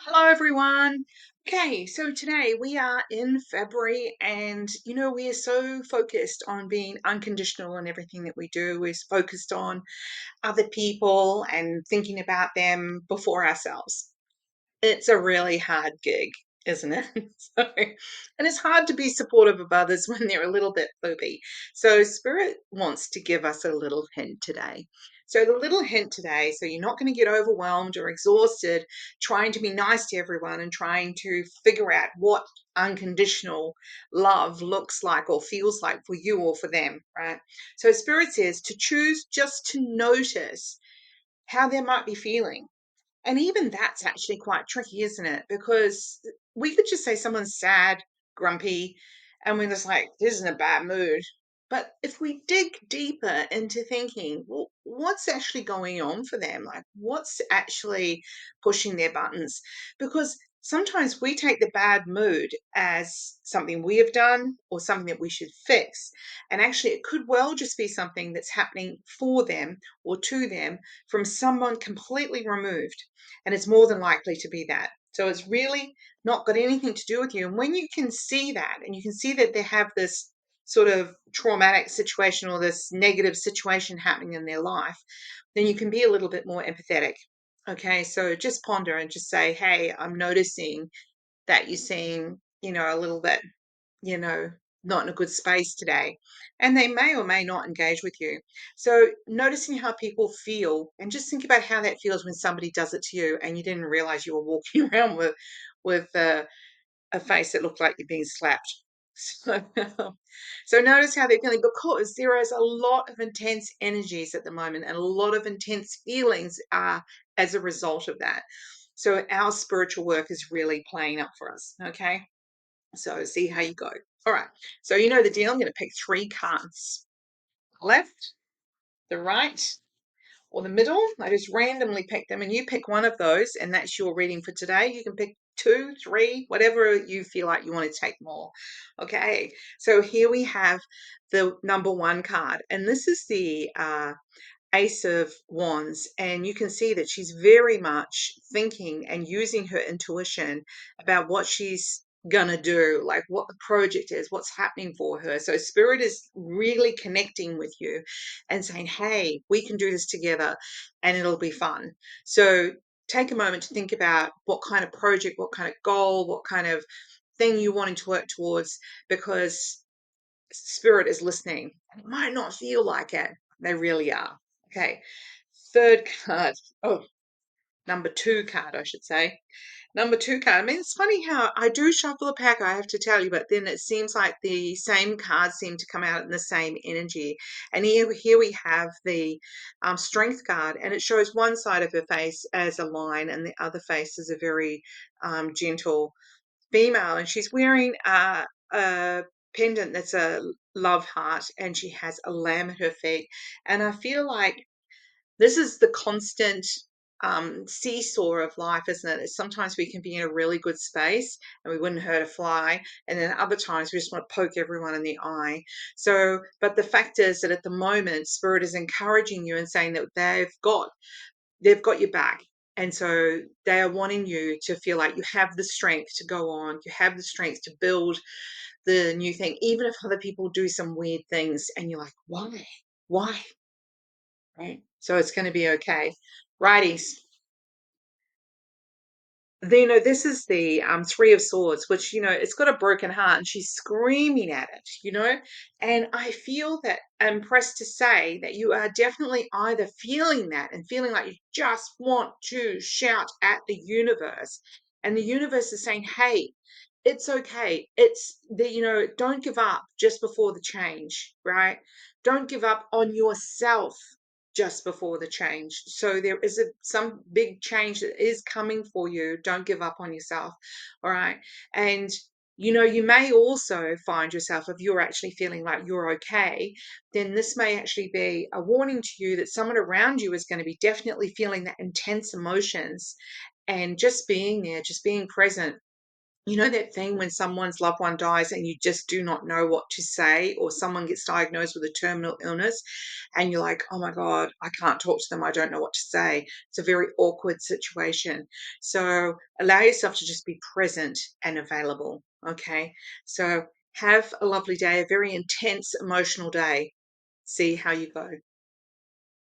Hello, everyone. Okay, so today we are in February, and we are so focused on being unconditional in everything that we do. We're focused on other people and thinking about them before ourselves. It's a really hard gig, isn't it? And it's hard to be supportive of others when they're a little bit poopy. So, Spirit wants to give us a little hint today. So, the little hint today, so you're not going to get overwhelmed or exhausted trying to be nice to everyone and trying to figure out what unconditional love looks like or feels like for you or for them, right? So, Spirit says to choose just to notice how they might be feeling, and even that's actually quite tricky, isn't it? Because we could just say someone's sad, grumpy, and we're just like, this is in a bad mood. But if we dig deeper into thinking, well, what's actually going on for them? Like, what's actually pushing their buttons? Because sometimes we take the bad mood as something we have done or something that we should fix. And actually, it could well just be something that's happening for them or to them from someone completely removed, and it's more than likely to be that. So it's really not got anything to do with you. And when you can see that, and you can see that they have this sort of traumatic situation or this negative situation happening in their life, then you can be a little bit more empathetic. Okay, so just ponder and just say, hey, I'm noticing that you seem, a little bit, you know, not in a good space today. And they may or may not engage with you. So noticing how people feel, and just think about how that feels when somebody does it to you and you didn't realize you were walking around with a face that looked like you're being slapped. So, so notice how they're feeling, because there is a lot of intense energies at the moment and a lot of intense feelings are as a result of that. So our spiritual work is really playing up for us. Okay. So see how you go. All right. So you know the deal. I'm going to pick three cards. Left, the right, or the middle. I just randomly pick them, and you pick one of those, and that's your reading for today. You can pick two, three, whatever you feel like you want to take more. Okay. So here we have the number one card, and this is the Ace of Wands, and you can see that she's very much thinking and using her intuition about what she's gonna do, like what the project is, what's happening for her. So Spirit is really connecting with you and saying, hey, we can do this together and it'll be fun. So take a moment to think about what kind of project, what kind of goal, what kind of thing you're wanting to work towards, because Spirit is listening. It might not feel like it. They really are. Okay. Third card. Oh, number two card, I should say. Number two card. I mean, it's funny how I do shuffle a pack, I have to tell you, but then it seems like the same cards seem to come out in the same energy. And here we have the Strength card, and it shows one side of her face as a lion, and the other face is a very gentle female, and she's wearing a pendant that's a love heart, and she has a lamb at her feet. And I feel like this is the constant seesaw of life, isn't it? Sometimes we can be in a really good space and we wouldn't hurt a fly, and then other times we just want to poke everyone in the eye. So, but the fact is that at the moment, Spirit is encouraging you and saying that they've got your back. And so they are wanting you to feel like you have the strength to go on, you have the strength to build the new thing, even if other people do some weird things and you're like, why? Why? Right? So it's going to be okay. Righties. This is the Three of Swords, which, it's got a broken heart and she's screaming at it. And I feel that I'm pressed to say that you are definitely either feeling that and feeling like you just want to shout at the universe. And the universe is saying, hey, it's okay. It's don't give up just before the change, right? Don't give up on yourself just before the change. So there is some big change that is coming for you. Don't give up on yourself. All right. And you may also find yourself, if you're actually feeling like you're okay, then this may actually be a warning to you that someone around you is going to be definitely feeling that intense emotions, and just being there, just being present You know that thing when someone's loved one dies and you just do not know what to say, or someone gets diagnosed with a terminal illness and you're like, oh my God, I can't talk to them. I don't know what to say. It's a very awkward situation. So allow yourself to just be present and available. Okay. So have a lovely day, a very intense emotional day. See how you go.